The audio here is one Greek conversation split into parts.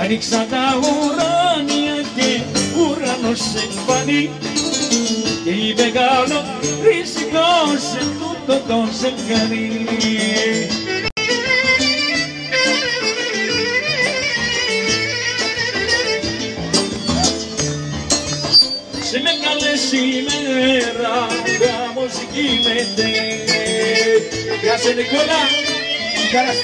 Άνοιξα τα ουράνια και ουρανός εμφανή και είπε καλό ρίσκο σε τούτο το ζευγάρι. Σε μεγάλη σήμερα γάμος γίνεται. Γεια σε Νικόλα, χαρά σου.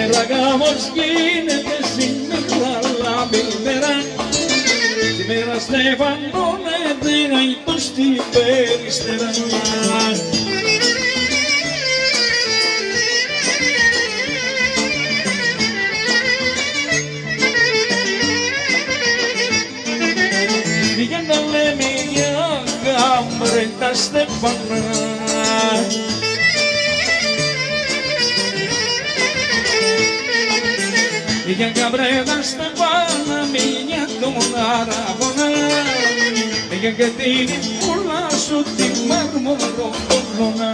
Σήμερα γάμος γίνεται, σήμερα λάβει μέρα. Σήμερα στεφανώνεται γαϊτός στην Περιστέρα. Για να λέμε για γάμρε τα στεφανά. Για γάμρε τα στεφανά, μια τον αραβωνά. Για και την πουλά σου τη μάρμορο κολλωνά.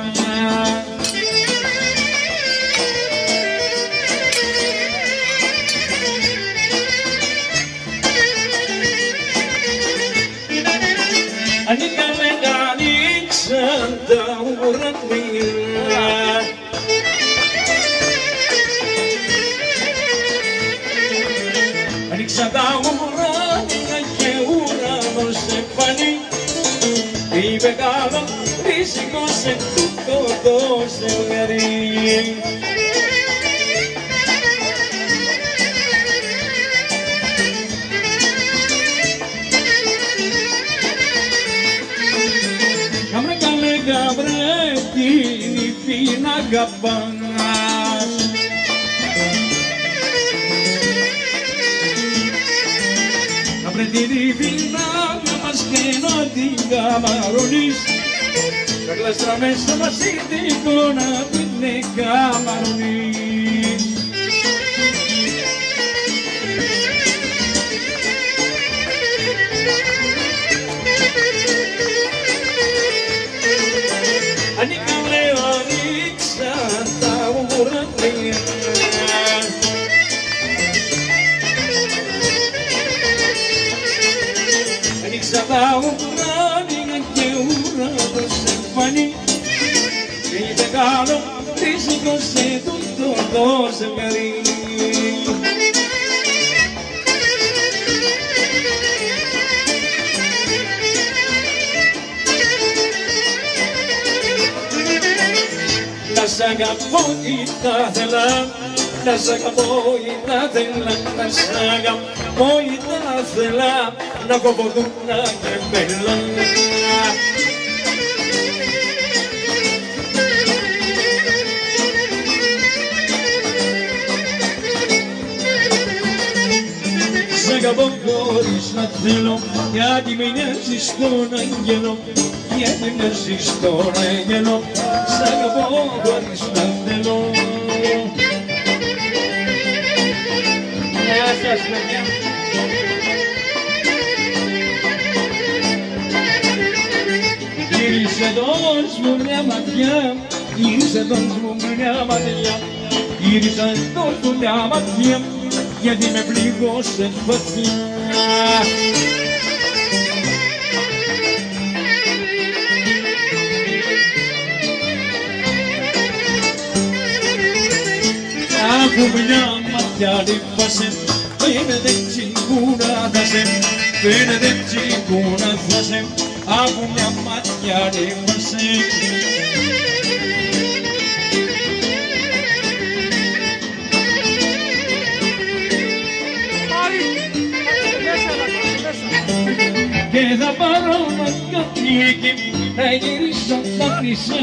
Ανοίξαν τα ουρανία. Ανοίξαν τα ουρανία και ουρανός εμφανή. Είπε καλό ρίσκο σε τούτο το ζευγάρι. Γαμπρέ την υφή να αγαπάς. Γαμπρέ την υφή να αγαπάς και να την καμαρώνεις. Τα κλάστρα μες στο μασίτικο να την καμαρώνεις. Ανοίξαν τα ουρανία. Ανοίξαν τα ουρανία και ουρανός εμφανή. Και είπε καλό ρίσκο σε τούτο το ζευγάρι. Να σ' αγαπώ ή τα θέλα, να σ' αγαπώ ή τα θέλα, να σ' αγαπώ ή τα θέλα, να κοβοδούνα και μπέλα. Σ' αγαπώ χωρίς να θέλω, γιατί με νοιάζεις στον αγγέλο, γιατί μοιάζεις στον αγγέλο. Σ' αγαπώ χωρίς να θέλω. Γεια σας παιδιά. Γύρισε δώσ' μου μια ματιά, γύρισε δώσ' μου μια ματιά, γύρισε δώσ' μου μια ματιά, γιατί με πλήγωσε βαθιά. Άκου μια ματιά λίβασε, φαίνεται τσιγκούνα θάσε, φαίνεται τσιγκούνα θάσε, άκου μια ματιά λίβασε. Και θα πάρω ένα καθήκη, θα γυρίσω τα χρυσά.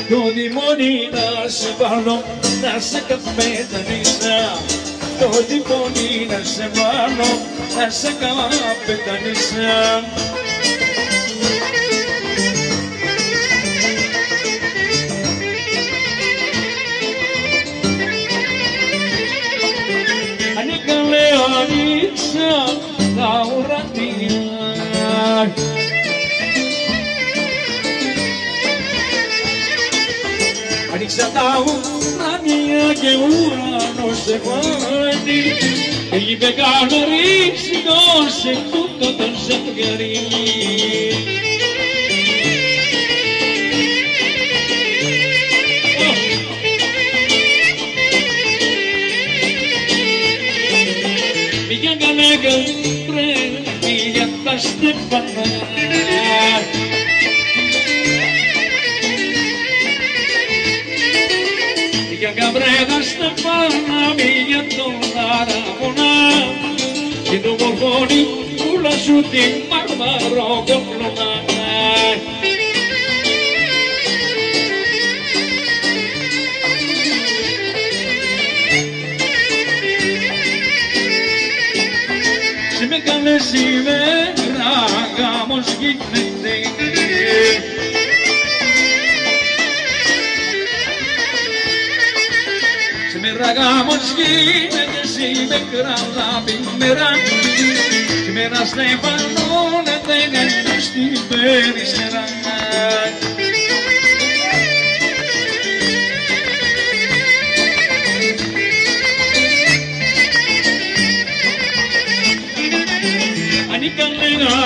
Το τιμόνι να σε βάλω, να σε καπετανίσω. Το τιμόνι να σε βάλω, να σε καπετανίσω. Ανοίξα τα ουρανία. Άνοιξα τα ουράνια και ουρανός σε φάνη και είπε κανωρίς δώσε τούτο το ζευγαρί. Μια γυναίκα πρέπει για τα στεφανά για καμπρέδα στεφάνα για τον αραβωνά και το μορφώνει πουλα σου την μαρμαρόκοκλωνα. Καλή σήμερα γάμος γίνεται σήμερα γάμος γίνεται σήμερα λάβημερα σήμερα στεφανώνεται στην περιστερά.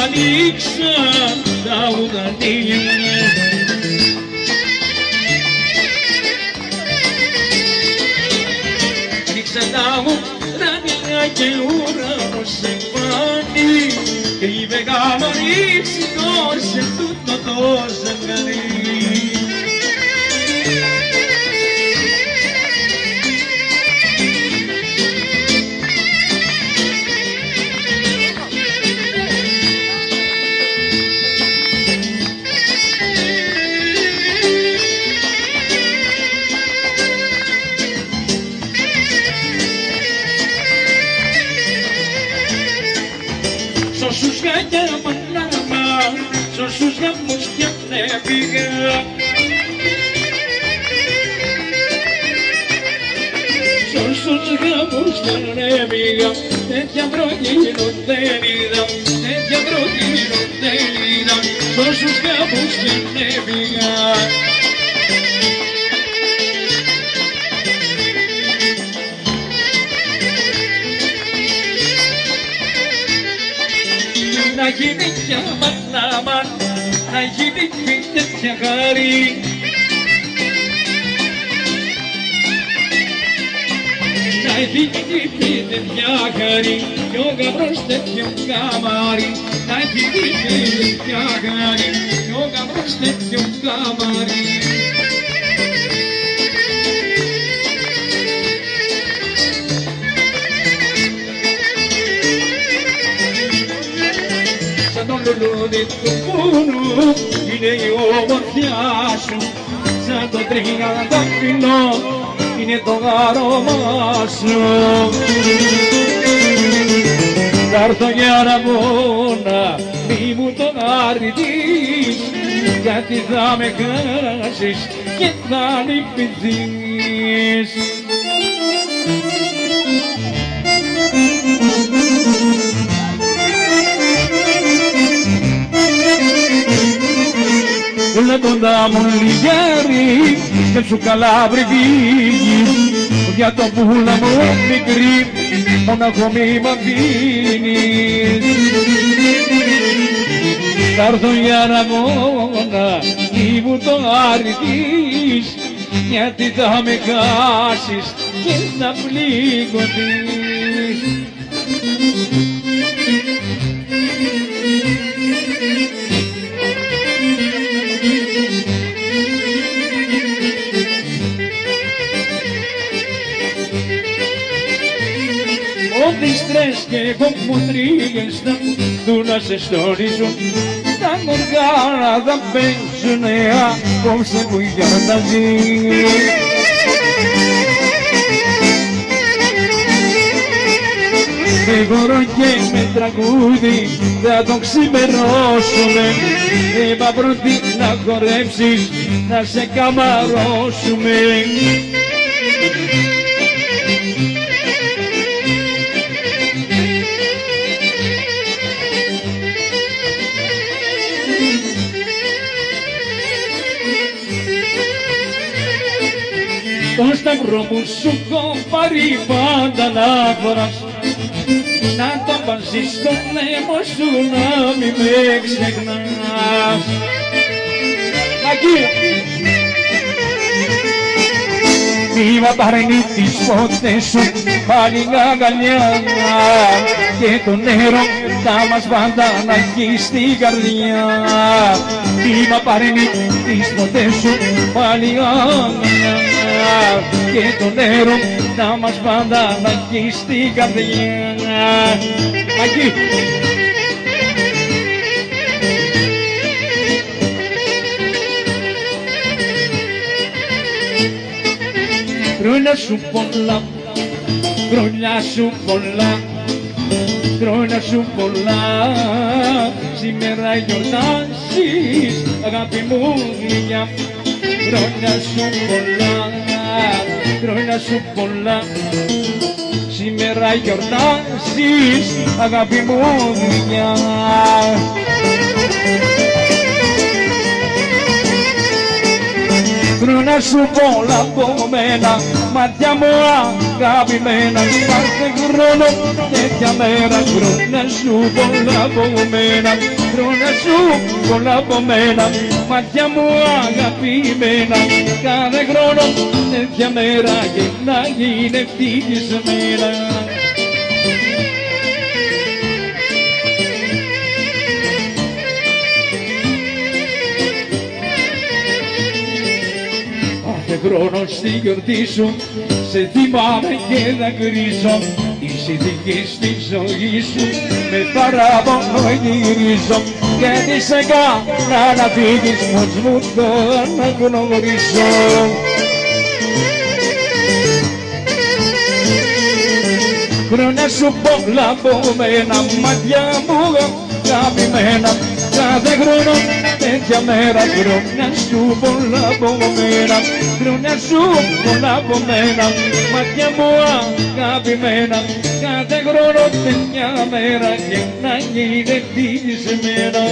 Ανοίξαν τα ουρανία ανοίξαν τα ουρανία και ουρανός σε φάνη και είπε καμωρίς δώσε τούτο το ζευγαρί. Σωσούς για μανάμα, σωσούς γάμους κι ανέβηγα σωσούς γάμους κι ανέβηγα τέτοια προγίνω δεν είδα, τέτοια προγίνω δεν είδα σωσούς γάμους κι ανέβηγα. Να γίνει πια μανάμα, να γίνει τέτοια χάρη να γίνει τέτοια χάρη κι ο γαμπρός τέτοιο καμάρι να γίνει τέτοια χάρη κι ο γαμπρός τέτοιο καμάρι. Το λουλούδι του πόνου είναι η ομορφιά σου σαν το τριγαντάφυλλο είναι το γάρωμά σου. Θα έρθω για να μόνα μη μου το αρνηθείς γιατί θα με χάσεις και θα λυπηθείς. Όλα κοντά μου λιγάρι και σου καλά βρυγείς για το πουλα μου μικρή μοναχό μη μ' αφήνεις. Θα έρθω για να μόνα μη μου το αρνηθείς γιατί θα με χάσεις και θα πληγωθείς. Ό,τι στρες και κομμουτρίγες θα δουν να σε στολίζουν τα μοργάνα θα παίξουνε απόψε που γιορτάζει. Γρήγορο και με τραγούδι θα το ξημερώσουμε είπα πρώτη να χορέψεις να σε καμαρώσουμε. το σταυρό που σου έχω πάρει πάντα να φοράς, να το βάζεις στο νεύμα σου να μη με ξεχνάς. Αγία! Μη μ' απαρνηθείς ποτέ σου πάλι αγκαλιά και το νερό θα μας πάντα να έχει στην καρδιά. Μη μ' απαρνηθείς ποτέ σου πάλι αγκαλιά και το νερό θα μας πάντα να έχει στην καρδιά. Αγί! Χρόνια σου πολλά, χρόνια σου πολλά, χρόνια σου πολλά, σήμερα γιορτάζεις αγάπη μου γλυκιά. Χρόνια σου πολλά, χρόνια σου πολλά, σήμερα γιορτάζεις αγάπη μου γλυκιά. Χρόνια σου πολλά από μένα, μάτια μου αγαπημένα, κάθε χρόνο τέτοια μέρα. Χρόνια σου πολλά από μένα, χρόνια σου πολλά από μένα, μάτια μου αγαπημένα, κάθε χρόνο τέτοια μέρα και να γίνει ευτυχισμένα. Χρόνο στη γιορτή σου σε θυμάμαι και δακρύζω, είσαι δική στη ζωή σου με παράπονο γυρίζω, γιατί σε κάνα να φύγεις πως μου το αναγνωρίζω. Χρόνια σου πολλά από μένα, μάτια μου αγαπημένα, κάθε χρόνο τέτοια μέρα. Χρόνια σου πολλά από μένα, χρόνια σου πολλά από μένα, μάτια μου αγαπημένα, κάθε χρόνο τέτοια μέρα και να γίνει ευτυχισμένα.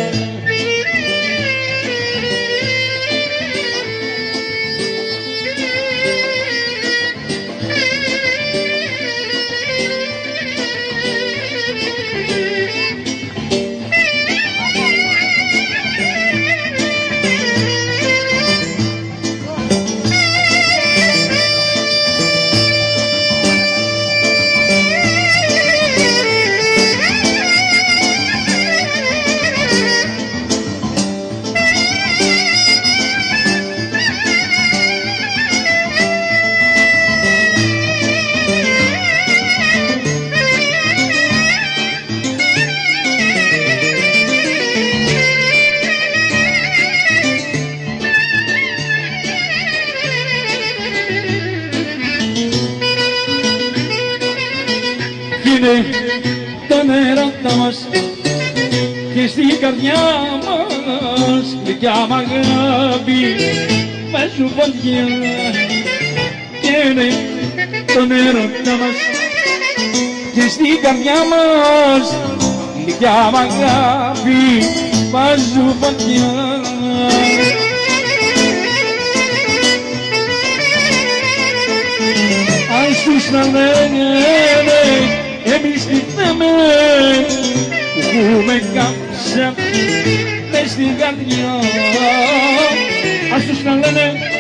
Είναι τα νερά μας και στην καρδιά μας γλυκιά μ' αγάπη με σου φωτιά. Και είναι τα νερά μας και στην καρδιά μας γλυκιά μ' αγάπη με σου φωτιά. Αν στους να λένε εμείς τι θέμε που έχουμε κάψα μες στην καρδιά. Ας τους να λένε